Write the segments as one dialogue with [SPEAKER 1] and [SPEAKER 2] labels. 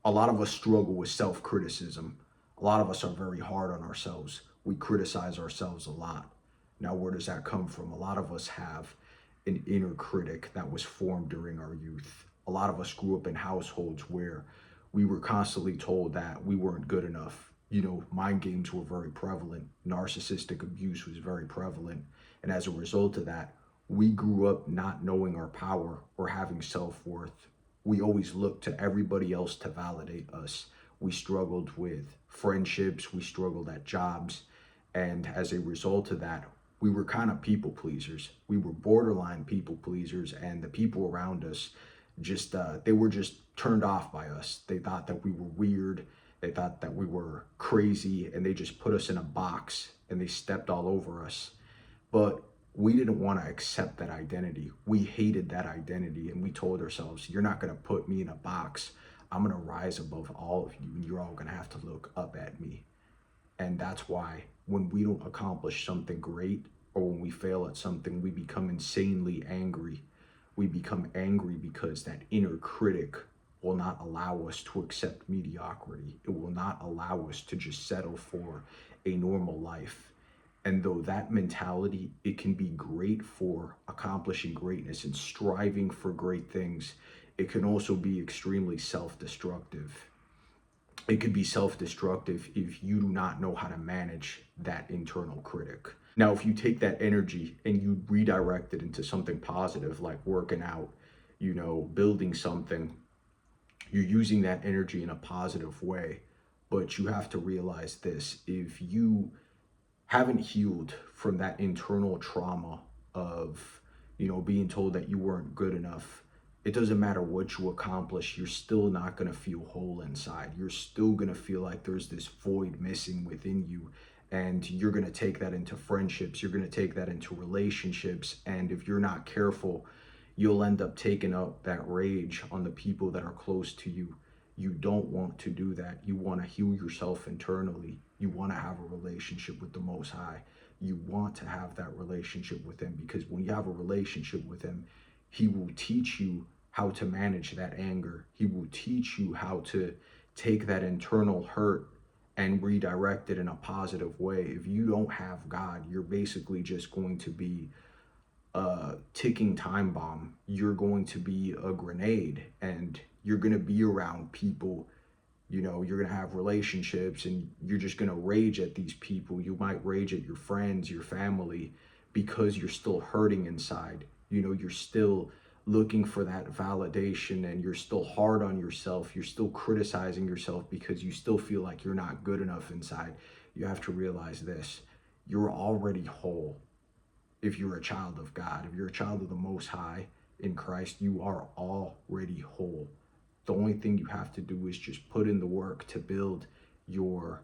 [SPEAKER 1] A lot of us struggle with self-criticism. A lot of us are very hard on ourselves. We criticize ourselves a lot. Now, where does that come from? A lot of us have an inner critic that was formed during our youth. A lot of us grew up in households where we were constantly told that we weren't good enough. Mind games were very prevalent. Narcissistic abuse was very prevalent. And as a result of that, we grew up not knowing our power or having self-worth. We always looked to everybody else to validate us. We struggled with friendships, we struggled at jobs, and as a result of that, we were kind of people pleasers. We were borderline people pleasers, and the people around us they were just turned off by us. They thought that we were weird, they thought that we were crazy, and they just put us in a box and they stepped all over us. But we didn't want to accept that identity. We hated that identity, and we told ourselves, you're not going to put me in a box. I'm going to rise above all of you, and you're all going to have to look up at me. And that's why when we don't accomplish something great, or when we fail at something, we become insanely angry. We become angry because that inner critic will not allow us to accept mediocrity. It will not allow us to just settle for a normal life. And though that mentality, it can be great for accomplishing greatness and striving for great things, it can also be extremely self-destructive. It could be self-destructive if you do not know how to manage that internal critic. Now, if you take that energy and you redirect it into something positive, like working out, building something, you're using that energy in a positive way. But you have to realize this: if you haven't healed from that internal trauma of, being told that you weren't good enough, it doesn't matter what you accomplish, you're still not going to feel whole inside. You're still going to feel like there's this void missing within you. And you're going to take that into friendships. You're going to take that into relationships. And if you're not careful, you'll end up taking up that rage on the people that are close to you. You don't want to do that. You want to heal yourself internally. You want to have a relationship with the Most High. You want to have that relationship with Him, because when you have a relationship with Him, He will teach you how to manage that anger. He will teach you how to take that internal hurt and redirect it in a positive way. If you don't have God, you're basically just going to be a ticking time bomb. You're going to be a grenade, and you're going to be around people. You're going to have relationships, and you're just going to rage at these people. You might rage at your friends, your family, because you're still hurting inside. You're still looking for that validation, and you're still hard on yourself. You're still criticizing yourself because you still feel like you're not good enough inside. You have to realize this: you're already whole. If you're a child of God, if you're a child of the Most High in Christ, you are already whole. The only thing you have to do is just put in the work to build your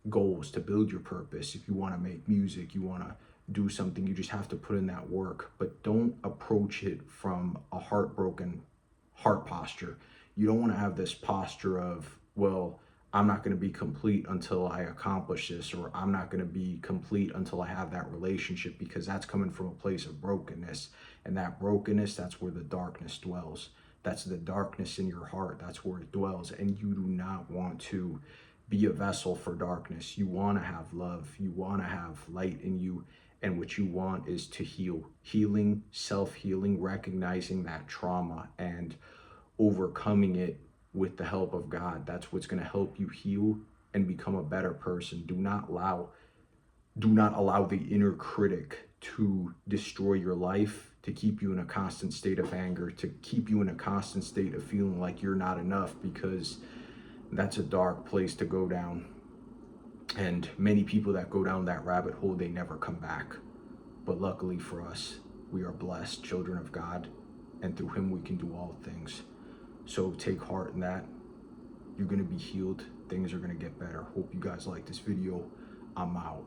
[SPEAKER 1] goals, to build your purpose. If you want to make music, you want to do something, you just have to put in that work. But don't approach it from a heartbroken heart posture. You don't want to have this posture of, well, I'm not going to be complete until I accomplish this, or I'm not going to be complete until I have that relationship, because that's coming from a place of brokenness. And that brokenness, that's where the darkness dwells. That's the darkness in your heart. That's where it dwells. And you do not want to be a vessel for darkness. You want to have love. You want to have light in you. And what you want is to heal. Healing, self-healing, recognizing that trauma and overcoming it with the help of God. That's what's going to help you heal and become a better person. Do not allow the inner critic to destroy your life, to keep you in a constant state of anger, to keep you in a constant state of feeling like you're not enough, because that's a dark place to go down. And many people that go down that rabbit hole, they never come back. But luckily for us, we are blessed children of God, and through Him we can do all things. So take heart in that. You're going to be healed. Things are going to get better. Hope you guys like this video. I'm out.